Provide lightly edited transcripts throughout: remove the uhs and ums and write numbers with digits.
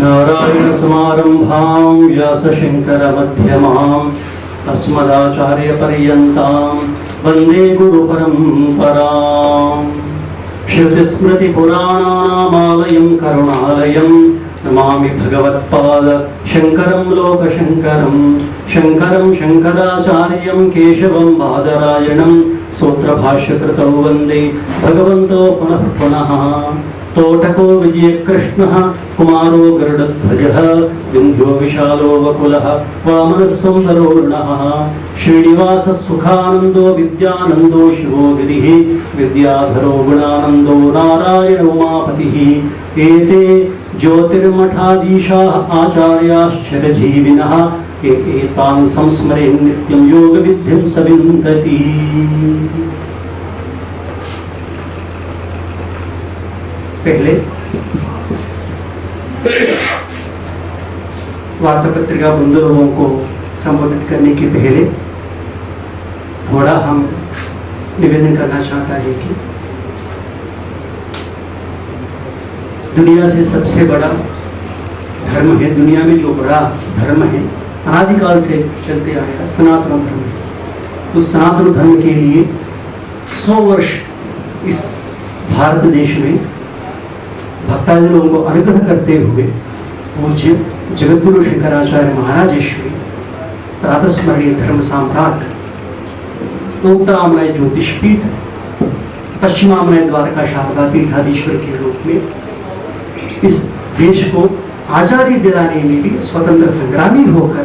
नारायणसमारम्भां व्यासशङ्करमध्यमाम् अस्मदाचार्यपर्यन्तां वन्दे गुरुपरम्पराम्। श्रुतिस्मृतिपुराणानामालयं करुणालयं नमामि भगवत्पाद शङ्करं लोकशङ्करं। शङ्करं शङ्कराचार्यं केशवं बादरायणं सूत्रभाष्यकृतौ वन्दे भगवन्तो पुनः पुनः। तोटको विजयकृष्णः कुमारो गरुडध्वजः विन्ध्यो विशालो वकुलः वामनः सुन्दरोर्णः। श्रीनिवासः सुखानन्दो विद्यानन्दो शिवो गिरिः विद्याधरो गुणानन्दो नारायण उमापतिः। एते ज्योतिर्मठाधीशाः आचार्याश्चरजीविनः एतान् संस्मरेन् नित्यं योगविद्धिं स विन्दति। पहले वार्ता पत्रिका बंधु लोगों को संबोधित करने के पहले थोड़ा हम निवेदन करना चाहता है कि दुनिया से सबसे बड़ा धर्म है, दुनिया में जो बड़ा धर्म है अनादिकाल से चलते आया सनातन धर्म है। उस सनातन धर्म के लिए 100 वर्ष इस भारत देश में भक्तादियों को अनुग्रह करते हुए पूज्य जगद्गुरु शंकराचार्य महाराजेश्वरी प्रातस्मरणीय धर्म सम्राट उत्तरामलय ज्योतिष पीठ पश्चिमामलय द्वारका शारदा पीठाधीश्वर के रूप में इस देश को आजादी दिलाने में भी स्वतंत्र संग्रामी होकर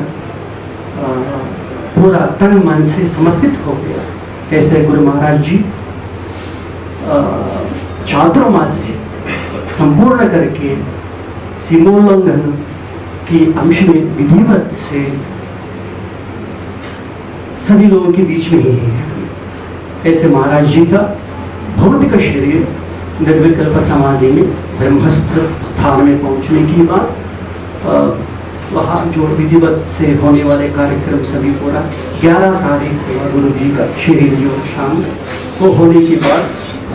पूरा तन मन से समर्पित हो गया। ऐसे गुरु महाराज जी चातुर्मास्य संपूर्ण करके सीमोल्लंघन की अंश में विधिवत से सभी लोगों के बीच में ही है। ऐसे महाराज जी का भौतिक शरीर निर्विकल्प समाधि में ब्रह्मस्थ स्थान में पहुंचने की बाद वहाँ जो विधिवत से होने वाले कार्यक्रम सभी पूरा 11 तारीख हुआ गुरु जी का शरीर जो शाम वो होने के बाद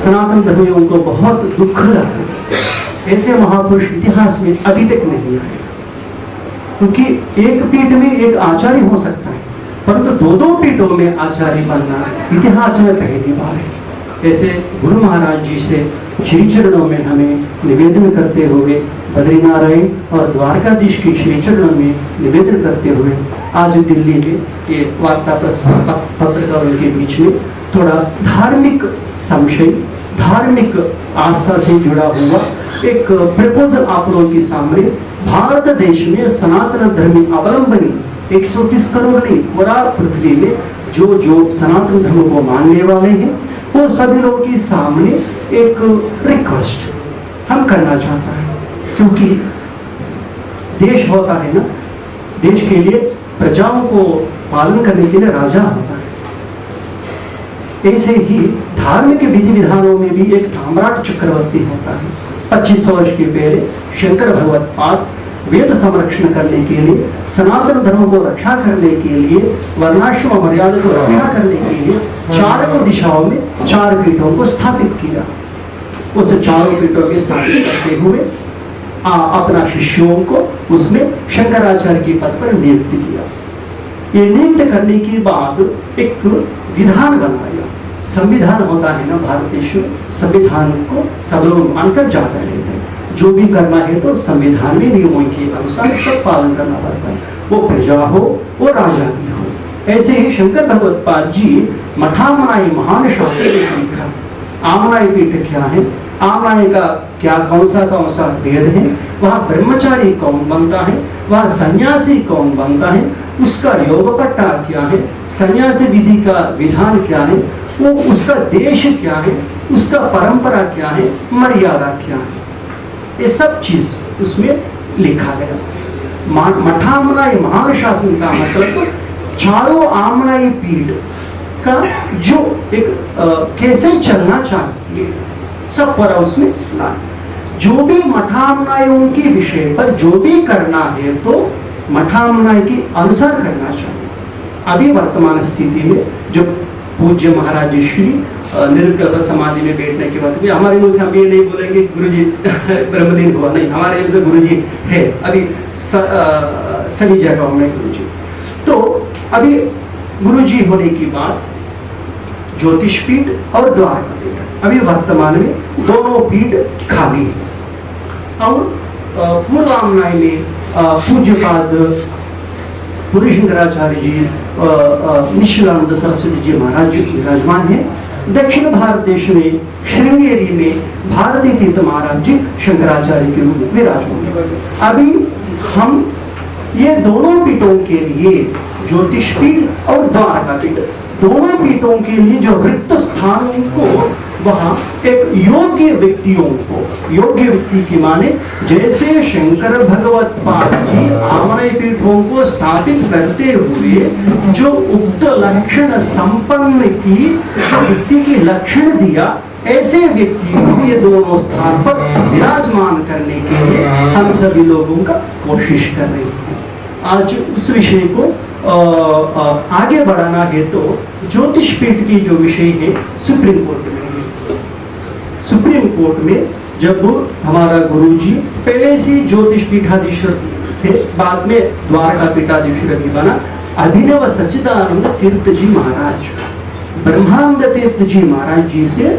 सनातन धर्मियों को बहुत दुख लगा। ऐसे महापुरुष इतिहास में अभी तक नहीं आए, क्योंकि एक पीठ में एक आचार्य हो सकता है परंतु दो पीठों में आचार्य बनना इतिहास में पहली बार है। ऐसे गुरु महाराज जी से श्री चरणों में हमें निवेदन करते हुए बद्रीनारायण और द्वारकाधीश की श्री चरणों में निवेदन करते हुए आज दिल्ली में ये वार्ता पत्रकारों के बीच में थोड़ा धार्मिक संशय धार्मिक आस्था से जुड़ा हुआ एक प्रपोजल आप लोगों के सामने भारत देश में सनातन धर्म अवलंबनी 130 करोड़ नहीं पूरा पृथ्वी में जो सनातन धर्म को मानने वाले हैं वो सभी लोगों के सामने एक रिक्वेस्ट हम करना चाहता है। क्योंकि देश होता है ना, देश के लिए प्रजाओं को पालन करने के लिए राजा होता है। ऐसे ही धार्मिक विधि विधानों में भी एक सम्राट चक्रवर्ती होता है। 2500 वर्ष के पहले शंकर भगवत्पाद वेद संरक्षण करने के लिए सनातन धर्म को रक्षा करने के लिए वर्णाश्रम मर्यादा को रक्षा करने के लिए चारों दिशाओं में 4 पीठों को स्थापित किया। उस चारों पीठों के स्थापित करते हुए अपना शिष्यों को उसमें शंकराचार्य के पद पर नियुक्त किया। ये नियुक्त करने के बाद एक विधान बनाया। संविधान होता है ना भारत देश में, संविधान को सब लोग मानकर जाते रहते हैं। जो भी करना है तो संविधान में नियमों के अनुसार सब पालन करना पड़ता है, वो प्रजा हो वो राजा भी हो। ऐसे ही शंकर भगवत्पाद जी मठामनाई महान शास्त्र लिखा। आमनाई पीठ क्या है, आमनाई का क्या कौन सा भेद है, वहाँ ब्रह्मचारी कौन बनता है, वहाँ सन्यासी कौन बनता है, उसका योग पट्टा क्या है, सन्यासी विधि का विधान क्या है, वो उसका देश क्या है, उसका परंपरा क्या है, मर्यादा क्या है, ये सब चीज उसमें लिखा गया। मठामनाई महान शासन का मतलब चारों आमनाई पीठ का जो एक कैसे चलना चाहिए सब पर उसमें ला। जो भी मठामनाइयों के विषय पर जो भी करना है तो मठामनाई के अनुसार करना चाहिए। अभी वर्तमान स्थिति में जो पूज्य महाराज श्री निर्विकल्प समाधि में बैठने के बाद हमारे मुंह से हम ये नहीं बोलेंगे गुरुजी ब्रह्मलीन हुआ, नहीं, हमारे तो गुरुजी है अभी सभी जगहों में गुरुजी। तो अभी गुरुजी होने की बाद ज्योतिष पीठ और द्वारका पीठ अभी वर्तमान में दोनों पीठ खाली है। और पूर्वामनाई में पूज्यपाद पूरी शंकराचार्य जी, निश्चलानंद सरस्वती जी महाराज जी विराजमान है। दक्षिण भारत देश में श्रृंगेरी में भारती तीर्थ महाराज जी शंकराचार्य के रूप में विराजमान है। अभी हम ये दोनों पीठों के लिए ज्योतिष पीठ और द्वारका पीठ दोनों पीठों के लिए जो रिक्त स्थानों को वहां एक योग्य व्यक्तियों को, योग्य व्यक्ति की माने जैसे शंकर भगवत पाद जी आमनय पीठों को स्थापित करते हुए जो उक्त लक्षण संपन्न की व्यक्ति की लक्षण दिया, ऐसे व्यक्ति को ये दोनों स्थान पर विराजमान करने के लिए हम सभी लोगों का कोशिश कर रहे हैं। आज उस विषय को आगे बढ़ाना है तो ज्योतिष पीठ की जो विषय है सुप्रीम कोर्ट में है। सुप्रीम कोर्ट में जब हमारा गुरुजी पहले से ज्योतिष पीठाधीश्वर थे, बाद में द्वारका पीठाधीश्वर भी बना अभिनव सच्चिदानंद तीर्थ जी महाराज, ब्रह्मानंद तीर्थ जी महाराज जी से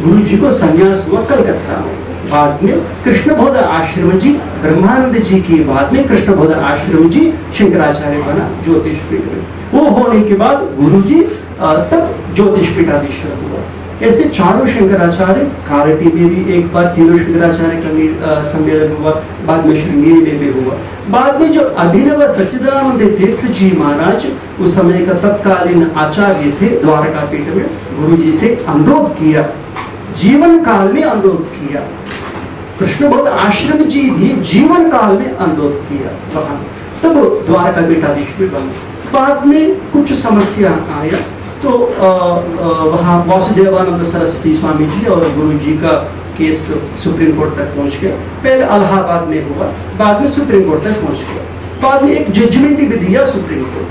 गुरुजी को संन्यास हुआ कलकत्ता में। बाद में कृष्णबोध आश्रम जी, ब्रह्मानंद जी के बाद में कृष्णबोध आश्रम जी शंकराचार्य बना ज्योतिष पीठ में। वो होने के बाद गुरुजी तब ज्योतिष पीठाधीश्वर हुआ। ऐसे चारों शंकराचार्य, कालटी में भी एक बार तीनों शंकराचार्य का सम्मेलन हुआ, बाद में श्रृंगेरी में भी हुआ। बाद में जो अभिनव सच्चिदानंद तीर्थ जी महाराज उस समय का तत्कालीन आचार्य थे द्वारका पीठ में, गुरुजी से अनुरोध किया, जीवन काल में अनुरोध किया। कृष्णबोध आश्रम जी भी जीवन काल में अनुरोध किया वहां, तब द्वारका पीठाधीश्वर बने। बाद में कुछ समस्या आया तो वहां वासुदेवानंद सरस्वती स्वामी जी और गुरु जी का केस सुप्रीम कोर्ट तक पहुंच गया। पहले इलाहाबाद में हुआ, बाद में सुप्रीम कोर्ट तक पहुंच गया। बाद में एक जजमेंट भी दिया सुप्रीम कोर्ट,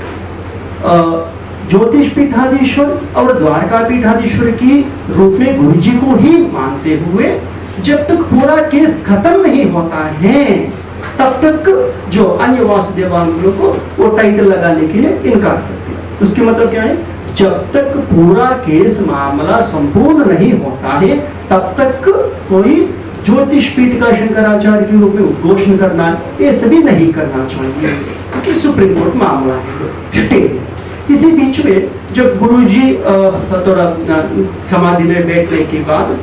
ज्योतिष पीठाधीश्वर और द्वारका पीठाधीश्वर की रूप में गुरु जी को ही मानते हुए जब तक पूरा केस खत्म नहीं होता है तब तक जो अन्य वासुदेवानंद को वो टाइटल लगाने के लिए इनकार करते हैं। उसके मतलब क्या है, जब तक पूरा केस मामला संपूर्ण नहीं होता है तब तक कोई ज्योतिष पीठ का शंकराचार्य के रूप में उद्घोषण करना ये सभी नहीं करना चाहिए, क्योंकि सुप्रीम कोर्ट मामला है, स्टे। इसी बीच में जब गुरुजी थोड़ा समाधि में बैठने के बाद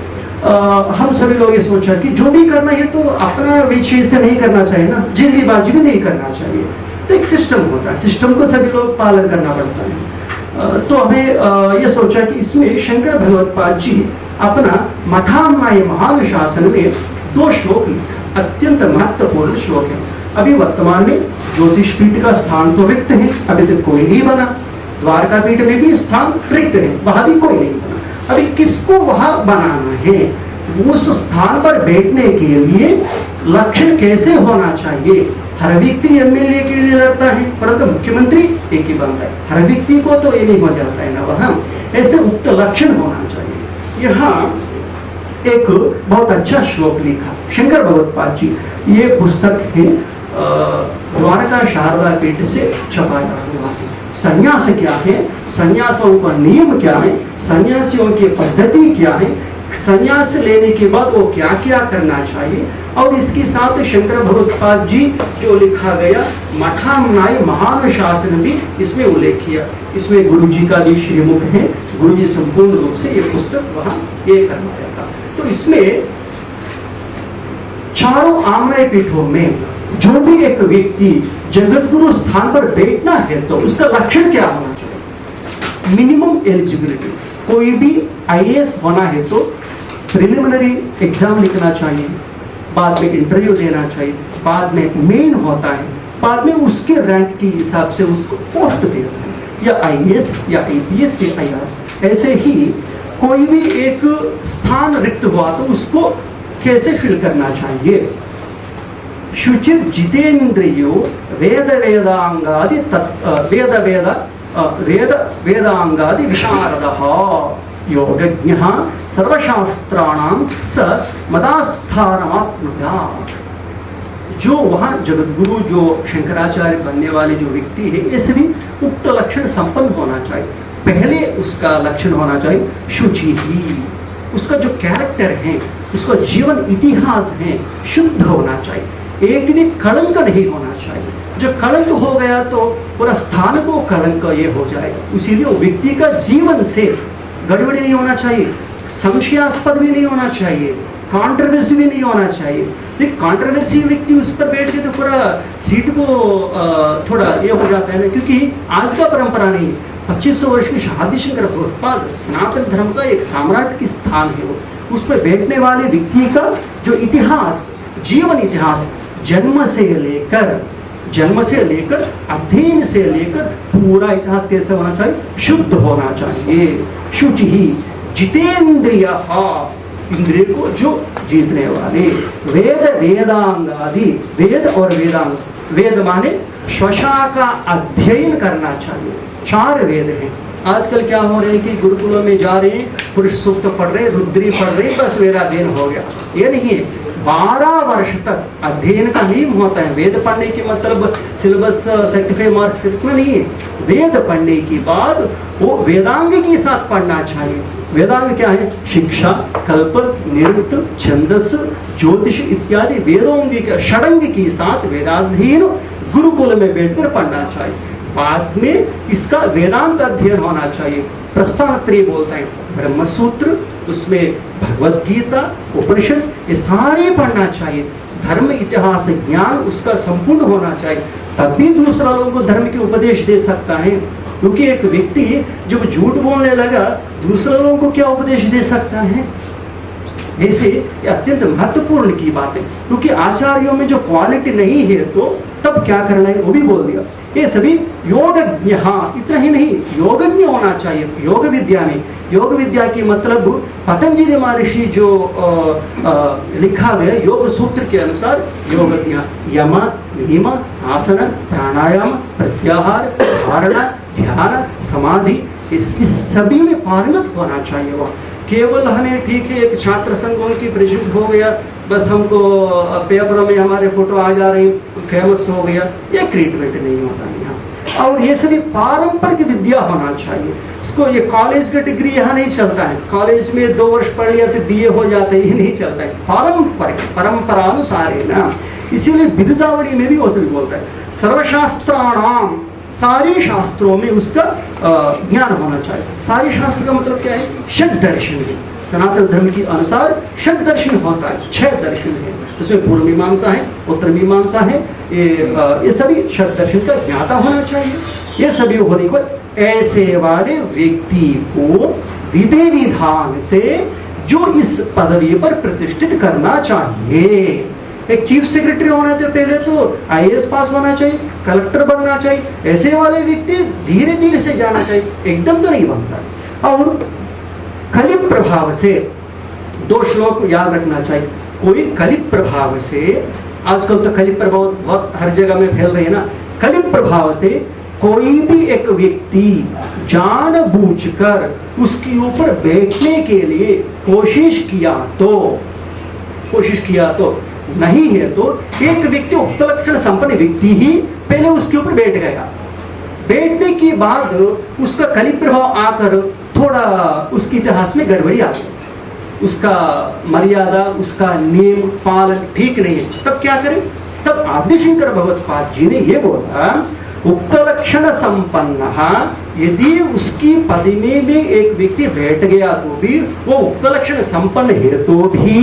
हम सभी लोग ये सोचा कि जो भी करना है तो अपना विषय से नहीं करना चाहिए ना, जल्दीबाजी भी नहीं करना चाहिए। तो एक सिस्टम होता है, सिस्टम को सभी लोग पालन करना पड़ता है। तो हमें ये सोचा कि इसमें शंकर भगवत्पाद जी अपना मठामनाय महान शासन में 2 श्लोक लिखा, अत्यंत महत्वपूर्ण श्लोक है। अभी वर्तमान में ज्योतिष पीठ का स्थान तो रिक्त है, अभी तक कोई नहीं बना। द्वारका पीठ में भी स्थान रिक्त है, वहां भी कोई नहीं बना। अभी किसको वहां बनाना है, उस स्थान पर बैठने के लिए लक्षण कैसे होना चाहिए। हर व्यक्ति एमएलए के लिए लड़ता है, परंतु मुख्यमंत्री एक ही बनता है। हर व्यक्ति को तो ये नहीं हो जाता है ना, वहां ऐसे उक्त लक्षण होना चाहिए। यहाँ एक बहुत अच्छा श्लोक लिखा शंकर भगवत्पाद जी, ये पुस्तक है द्वारका शारदा पीठ से छपाया हुआ है। संन्यास क्या है, संन्यासों का नियम क्या है, सन्यासियों की पद्धति क्या है, संन्यास लेने के बाद वो क्या क्या करना चाहिए, और इसके साथ शंकर भगवत्पाद जी जो लिखा गया मठामनाय महान शासन भी इसमें उल्लेख किया। इसमें गुरु जी का भी श्रीमुख है, गुरु जी संपूर्ण रूप से ये पुस्तक वहां ये करवाया था। तो इसमें चारों आमनय पीठों में जो भी एक व्यक्ति जगत गुरु स्थान पर बैठना है तो उसका लक्षण क्या होना चाहिए। मिनिमम एलिजिबिलिटी, कोई भी आईएएस होना है तो प्रिलिमिनरी एग्जाम लिखना चाहिए, बाद में इंटरव्यू देना चाहिए, बाद में मेन होता है, बाद में उसके रैंक के हिसाब से उसको पोस्ट देना है, या आईएएस या आईपीएस या आईआरएस। ऐसे ही कोई भी एक स्थान रिक्त हुआ तो उसको कैसे फिल करना चाहिए। शुचिर जितेंद्रियो वेद वेदांगादि वेद वेदांगादि विशारदः, योगज्ञः सर्वशास्त्राणां स मदास्थानमाप्नुयात्। जो वहाँ जगतगुरु जो शंकराचार्य बनने वाले जो व्यक्ति है, ये सभी उक्त लक्षण संपन्न होना चाहिए। पहले उसका लक्षण होना चाहिए शुचि ही, उसका जो कैरेक्टर है, उसका जीवन इतिहास है, शुद्ध होना चाहिए, एक भी कलंक नहीं होना चाहिए। जो कलंक हो गया तो पूरा स्थान को कलंक ये हो जाएगा। इसीलिए व्यक्ति का जीवन से गड़बड़ी नहीं होना चाहिए, संशयास्पद भी नहीं होना चाहिए, कंट्रोवर्सी भी नहीं होना चाहिए। एक कंट्रोवर्सी व्यक्ति उस पर बैठ के तो पूरा सीट को थोड़ा ये हो जाता है ना, क्योंकि आज का परंपरा नहीं। 2500 वर्ष की आदि शंकर भगवत्पाद सनातन धर्म का एक सम्राट की स्थान है वो। उस पर बैठने वाले व्यक्ति का जो इतिहास, जीवन इतिहास, जन्म से लेकर अध्ययन से लेकर पूरा इतिहास कैसे होना चाहिए? शुद्ध होना चाहिए। शुचि ही जितेंद्रिय, इंद्रिय को जो जीतने वाले, वेद वेदांग आदि, वेद और वेदांग, वेद माने श्वशा का अध्ययन करना चाहिए। 4 वेद हैं। आजकल क्या हो रहे हैं कि गुरुकुलों में जा रहे हैं, पुरुष सूक्त पढ़ रहे, रुद्री पढ़ रहे, बस वेदाध्ययन हो गया। ये नहीं है, 12 वर्ष तक अध्ययन का नियम होता है। वेद पढ़ने की मतलब सिलेबस 35 मार्क्स इतना नहीं है। वेद पढ़ने के बाद वो वेदांग के साथ पढ़ना चाहिए। वेदांग क्या है? शिक्षा, कल्प, निरुक्त, छंदस, ज्योतिष इत्यादि वेदों के षडंग के साथ वेदाध्ययन गुरुकुल में बैठकर पढ़ना चाहिए। बाद में इसका वेदांत अध्ययन होना चाहिए। प्रस्थान त्रय बोलता है, ब्रह्मसूत्र, उसमें भगवत गीता, उपनिषद, ये सारे पढ़ना चाहिए। धर्म इतिहास ज्ञान उसका संपूर्ण होना चाहिए, तभी दूसरा लोगों को धर्म के उपदेश दे सकता है। क्योंकि एक व्यक्ति जब झूठ बोलने लगा, दूसरे लोगों को क्या उपदेश दे सकता है? ऐसे ये अत्यंत महत्वपूर्ण की बात है। क्योंकि आचार्यों में जो क्वालिटी नहीं है तो तब क्या करना है वो भी बोल दिया। ये सभी योगज्ञ, इतना ही नहीं, योगज्ञ होना चाहिए। योग विद्या में, योग विद्या की मतलब पतंजलि महर्षि जो लिखा गया योग सूत्र के अनुसार योगज्ञ यम, नियम, आसन, प्राणायाम, प्रत्याहार, धारणा, ध्यान, समाधि, इस सभी में पारंगत होना चाहिए। वह केवल हमें ठीक है एक छात्र संघों की प्रेसिडेंट हो गया, बस हमको पेपरों में हमारे फोटो आ जा रही, फेमस हो गया, ये ट्रीटमेंट नहीं होता है यहाँ। और ये सभी पारंपरिक विद्या होना चाहिए। इसको ये कॉलेज का डिग्री यहाँ नहीं चलता है, कॉलेज में 2 वर्ष पढ़ लिया तो BA हो जाता है, ये नहीं चलता है। पारंपरिक, परंपरानुसार है ना। इसीलिए बिरुदावली में भी वो सभी बोलता है सर्वशास्त्राणाम, सारे शास्त्रों में उसका ज्ञान होना चाहिए। सारे शास्त्र का मतलब क्या है? षड दर्शन है। सनातन धर्म के अनुसार षड दर्शन होता है, 6 दर्शन है। उसमें पूर्व मीमांसा है, उत्तर मीमांसा है, ये सभी षड दर्शन का ज्ञाता होना चाहिए। ये सभी होने को ऐसे वाले व्यक्ति को विधि विधान से जो इस पदवी पर प्रतिष्ठित करना चाहिए। एक चीफ सेक्रेटरी होना तो पहले तो IAS पास होना चाहिए, कलेक्टर बनना चाहिए। ऐसे वाले व्यक्ति धीरे धीरे से जाना चाहिए, एकदम तो नहीं बनता। और कलि प्रभाव से 2 श्लोक याद रखना चाहिए। कोई कलि प्रभाव से, आजकल तो कलि प्रभाव बहुत हर जगह में फैल रही है ना, कलि प्रभाव से कोई भी एक व्यक्ति जानबूझकर उसके ऊपर बैठने के लिए कोशिश किया तो नहीं है तो एक व्यक्ति उक्त लक्षण संपन्न व्यक्ति ही पहले उसके ऊपर बैठ गया। बैठने के बाद उसका कलि प्रभाव आकर थोड़ा उसके इतिहास में गड़बड़ी आ गई, उसका मर्यादा, उसका नियम पालन ठीक नहीं है। तब क्या करें? तब आदि शंकर भगवत्पाद जी ने ये बोला, उक्त लक्षण संपन्न, यदि उसकी पदवी में एक व्यक्ति बैठ गया तो भी वो उक्त लक्षण संपन्न है तो भी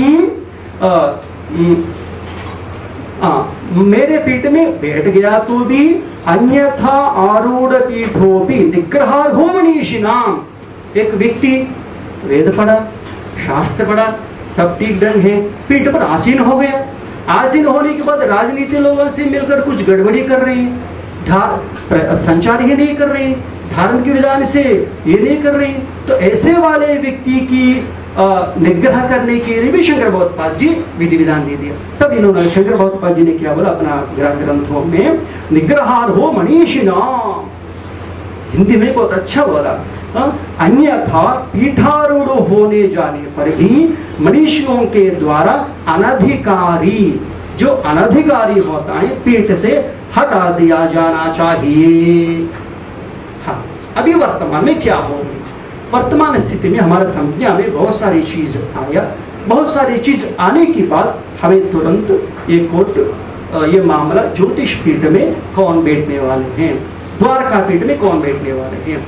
मेरे पीठ में बैठ गया तो भी अन्यथा आरूढ़ पीठोपि निग्रहार्हो मनीषिणाम। एक व्यक्ति वेद पढ़ा, शास्त्र पढ़ा, सब ठीक ढंग है, पीठ पर आसीन हो गया। आसीन होने के बाद राजनीति लोगों से मिलकर कुछ गड़बड़ी कर रहे हैं, संचार ही नहीं कर रहे हैं, धर्म के विधान से ये नहीं कर रहे हैं, तो ऐसे वाले व्यक्ति की निग्रह करने के लिए भी शंकर भगवत्पाद जी विधि विधान दे दिया। तब इन्होंने शंकर भगवत्पाद जी ने क्या बोला अपना ग्रंथों में, निग्रहार्हो मनीषिणाम। हिंदी में बहुत अच्छा बोला, अन्यथा पीठारूढ़ होने जाने पर भी मनुष्यों के द्वारा अनधिकारी, जो अनधिकारी होता है, पीठ से हटा दिया जाना चाहिए। हाँ, अभी वर्तमान में क्या हो, वर्तमान स्थिति में हमारे संज्ञा में बहुत सारी चीज आया। बहुत सारी चीज आने के बाद हमें तुरंत ये कोर्ट, ये मामला ज्योतिष पीठ में कौन बैठने वाले हैं, द्वारका पीठ में कौन बैठने वाले हैं।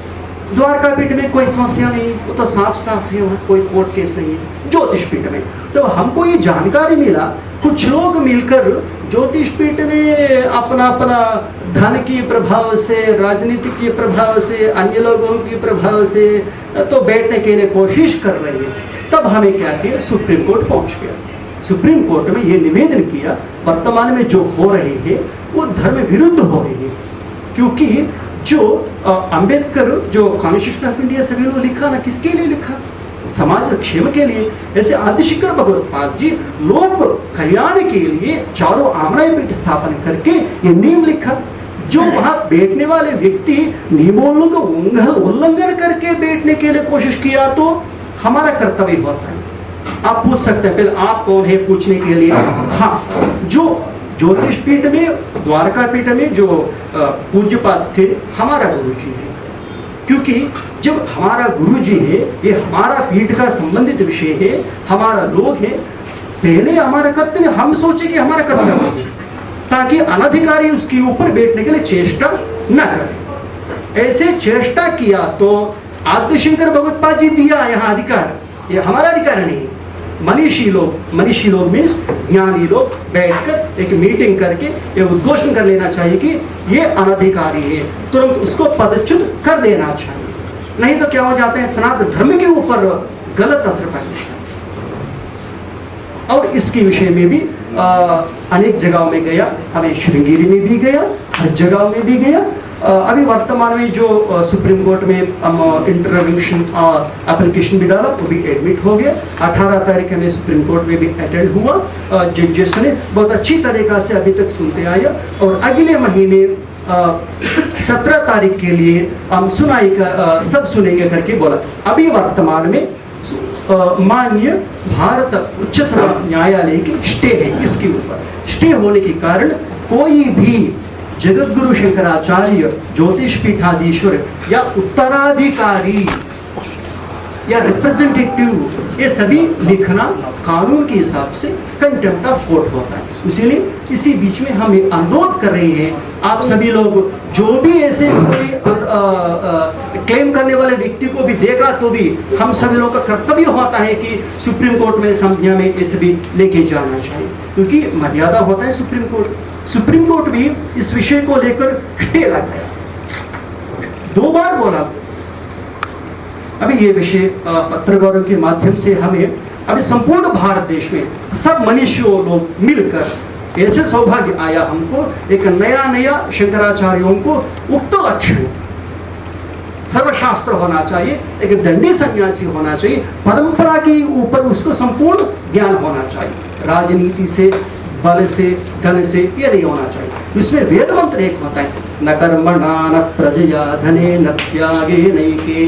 द्वारका पीठ में कोई समस्या नहीं, वो तो साफ साफ है, वहाँ कोई कोर्ट केस नहीं है। ज्योतिष पीठ में तो हमको ये जानकारी मिला, कुछ लोग मिलकर ज्योतिष पीठ में अपना अपना धन के प्रभाव से, राजनीति के प्रभाव से, अन्य लोगों के प्रभाव से तो बैठने के लिए कोशिश कर रहे हैं। तब हमें क्या किया, सुप्रीम कोर्ट पहुंच गया। सुप्रीम कोर्ट में ये निवेदन किया, वर्तमान में जो हो रही है वो धर्म विरुद्ध हो रही है, क्योंकि जो अंबेडकर जो कॉन्स्टिट्यूशन ऑफ इंडिया सभी लोग लिखा ना, किसके लिए लिखा, समाज क्षेम के लिए। ऐसे आदिशंकर भगवत्पाद जी लोक कल्याण के लिए चारों आमराई पीठ स्थापन करके ये नियम लिखा। जो वहां बैठने वाले व्यक्ति नियमों का उल्लंघन करके बैठने के लिए कोशिश किया तो हमारा कर्तव्य होता है। आप पूछ सकते हैं, पहले आप कौन है पूछने के लिए। हाँ, जो ज्योतिष पीठ में, द्वारका पीठ में जो पूज्यपाद थे, हमारा गुरु जी है, क्योंकि जब हमारा गुरु जी है, ये हमारा पीठ का संबंधित विषय है, हमारा लोग है, पहले हमारा कर्तव्य हम सोचे कि हमारा कर्तव्य है, ताकि अनधिकारी उसके ऊपर बैठने के लिए चेष्टा न करे। ऐसे चेष्टा किया तो आदिशंकर भगवत्पाद जी दिया यहाँ अधिकार, ये हमारा अधिकार नहीं। मनीषी लोग मीन्स ज्ञानी लोग बैठकर एक मीटिंग करके ये उद्घोषण कर लेना चाहिए कि ये अनधिकारी है, तुरंत उसको पदच्युत कर देना चाहिए। नहीं तो क्या हो जाते हैं, सनातन धर्म के ऊपर गलत असर पड़ता है। और इसके विषय में भी अनेक जगहों में गया, हमें श्रृंगेरी में भी गया, हर जगह में भी गया। अभी वर्तमान में जो सुप्रीम कोर्ट में इंटरवेंशन और एप्लीकेशन भी डाला, वो भी एडमिट हो गया। 18 तारीख में सुप्रीम कोर्ट में भी अटेंड हुआ। जजेस ने बहुत अच्छी तरीका से अभी तक सुनते आया और अगले महीने 17 तारीख के लिए हम सुनाई का सब सुनेंगे करके बोला। अभी वर्तमान में माननीय भारत उच्चतम न्यायालय की स्टे है, इसके ऊपर स्टे होने के कारण कोई भी जगत गुरु शंकराचार्य, ज्योतिष पीठाधीश्वर या उत्तराधिकारी या रिप्रेजेंटेटिव, ये सभी लिखना कानून के हिसाब से कंटेम्प्ट ऑफ कोर्ट होता है। इसीलिए इसी बीच में हम अनुरोध कर रहे हैं, आप सभी लोग जो भी ऐसे कोई क्लेम करने वाले व्यक्ति को भी देगा तो भी हम सभी लोगों का कर्तव्य होता है कि सुप्रीम कोर्ट में संज्ञा में ये सभी लेके जाना चाहिए, क्योंकि मर्यादा होता है सुप्रीम कोर्ट। सुप्रीम कोर्ट भी इस विषय को लेकर स्टे लग गया, 2 बार बोला। अभी ये विषय पत्रकारों के माध्यम से हमें अभी संपूर्ण भारत देश में सब मनुष्यों लोग मिलकर ऐसे सौभाग्य आया हमको, एक नया शंकराचार्यों को उक्त लक्षण सर्वशास्त्र होना चाहिए, एक दंडी सन्यासी होना चाहिए, परंपरा के ऊपर उसको संपूर्ण ज्ञान होना चाहिए, राजनीति से, बल से, धन से ये नहीं होना चाहिए। इसमें वेद मंत्र एक होता है, न कर्मणा न प्रजया धने न त्यागे नैके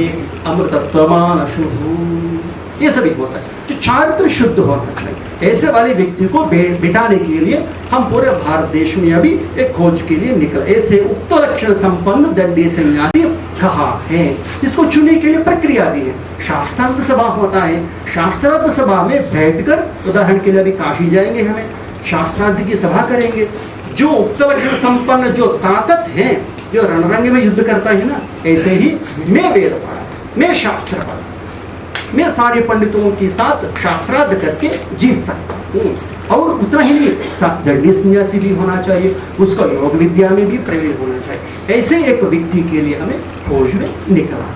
अमृतत्वमानशु, ये सभी होता है। जो चारित्र शुद्ध होना चाहिए, ऐसे वाले व्यक्ति को बिठाने के लिए हम पूरे भारत देश में अभी एक खोज के लिए निकले। ऐसे उक्त लक्षण संपन्न दंडी सन्यासी कहा है, इसको चुनने के लिए प्रक्रिया भी है। शास्त्रार्थ सभा होता है, शास्त्रार्थ सभा में बैठकर, उदाहरण के लिए अभी काशी जाएंगे, हमें शास्त्रार्थ की सभा करेंगे। जो उक्त लक्षण संपन्न जो ताकत है, जो रणरंग में युद्ध करता है ना, ऐसे ही मैं वेद पढ़ा, मैं शास्त्र पढ़ा, मैं सारे पंडितों के साथ शास्त्रार्थ करके जीत सकता हूँ। और उतना ही नहीं, दंडी सन्यासी भी होना चाहिए, उसका योग विद्या में भी प्रवीण होना चाहिए। ऐसे एक व्यक्ति के लिए हमें खोज में निकला।